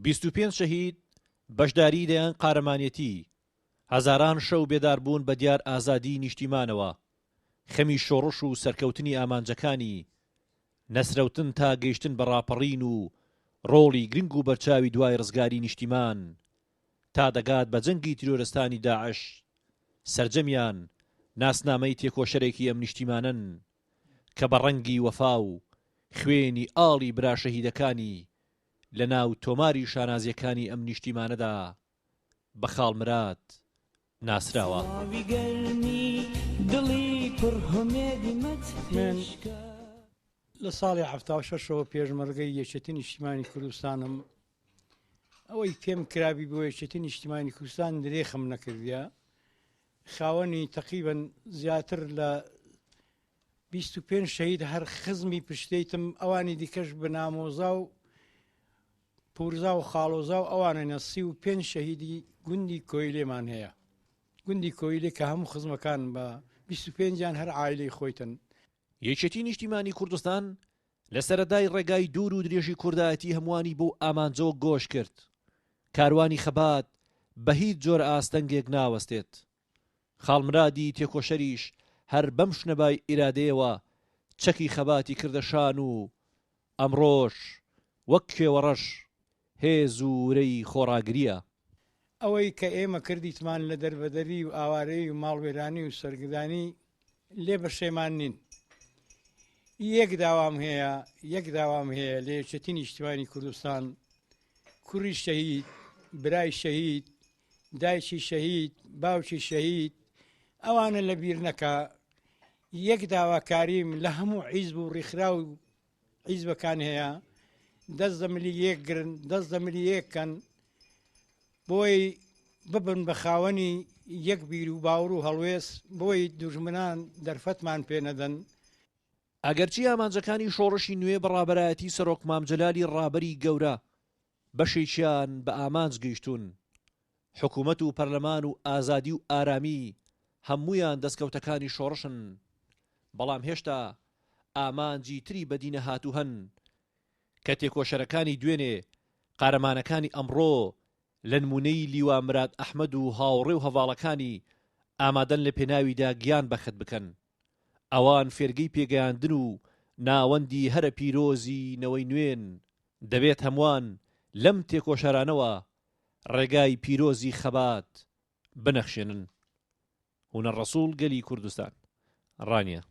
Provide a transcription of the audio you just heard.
25 شەهید بەشداری دەیان قارەمانێتی، هەزاران شەو بێدار بوون بە دیار ئازادی نیشتیمانەوە، خەمی شۆڕش و سەرکەوتنی ئامانجەکانی نەسرەوتن تا گەیشتن بە ڕاپەڕین و ڕۆڵی گرنگ و بەرچاوی دوای ڕزگاری نیشتیمان تا دەگات بە جەنگی تیرۆرستانی داعش. سەرجەمیان ناسنامەی تێکۆشەرێکی ئەم نیشتیمانن کە بە ڕەنگی وەفا و خوێنی ئاڵی برا شەهیدەکانی لە ناو تۆماری شانازیەکانی ئەم نیشتیمانەدا بە خاڵمرات ناسراوە. لە ساڵی 76ەوە پێشمەرگەی یەکێتی نیشتیمانی کوردستانم ئەوەی پێم کرابی بۆ یەکێتی نیشتیمانی کوردستان درێخم نەکردیە، خاوەنی تەقریبەن زیاتر لە 25 شەهید هەر خزمی پشتیتم، ئەوانی دیکەش بە نامۆزا و پورزا و خاڵۆزا و ئەوانە 35 شەهیدی گوندی کۆیلێمان هەیە. گوندی کۆیلێ کە هەموو خزمەکان بە 25یان هەر عایلەی خۆیتن. یەکێتی نیشتیمانی کوردستان لە سەرەدای ڕێگای دوور و درێژی کوردایەتی هەمووانی بۆ ئامانجەوە گۆش کرد. کاروانی خەبات بە هیچ جۆر ئاستەنگێک ناوەستێت. خاڵمرادی تێکۆشەریش هەر بەم شنەبای ئیرادەیەوە چەکی خەباتی کردەشان و ئەمڕۆژ وەک کێوەڕەش هێز و ورەی خۆڕاگریە. ئەوەی کە ئێمە کردیتمان لە دەربەدەری و ئاوارەی و ماڵوێرانی و سەرگردانی لێ بەشێمان نین. یەک داوام هەیە لە یەکێتی نیشتیمانی کوردستان، کوڕی شەهید، برای شەهید، دایکی شەهید، باوکی شەهید، ئەوانە لە بیر نەکا. یەک داواکاریم لە هەموو حیزب و ڕیخرا و حیزبەکان هەیە، دەست دەملی یەک گرن، دەست دەملی یەککەن بۆی ببن بە خاوەنی یەک بیر و باوڕ و هەڵوێست، بۆی دوژمنان دەرفەتمان پێ نەدەن. ئەگەرچی ئامانجەکانی شۆڕشی نوێ بەڕابەرایەتی سەرۆک مامجەلالی ڕابەری گەورە بەشێکیان بە ئامانج گەیشتون، حکوومەت و پەرلەمان و ئازادی و ئارامی هەموویان دەستکەوتەکانی شۆڕشن، بەڵام هێشتا ئامانجی تری بەدینە هاتوو هەن کە تێکۆشەرەکانی دوێنێ قارەمانەکانی ئەمڕۆ لە نمونەی لیوا مراد ئەحمەد و هاوڕێ و هەڤاڵەکانی ئامادەن لە پێناویدا گیان بەخت بکەن. ئەوان فێرگەی پێگەیاندن و ناوەندی هەرە پیرۆزی نەوەی نوێن دەبێت هەمووان لەم تێکۆشەرانەوە ڕێگای پیرۆزی خەبات بنەخشێنن. هونەر ڕەسوڵ گەلی کوردستان ڕانیە.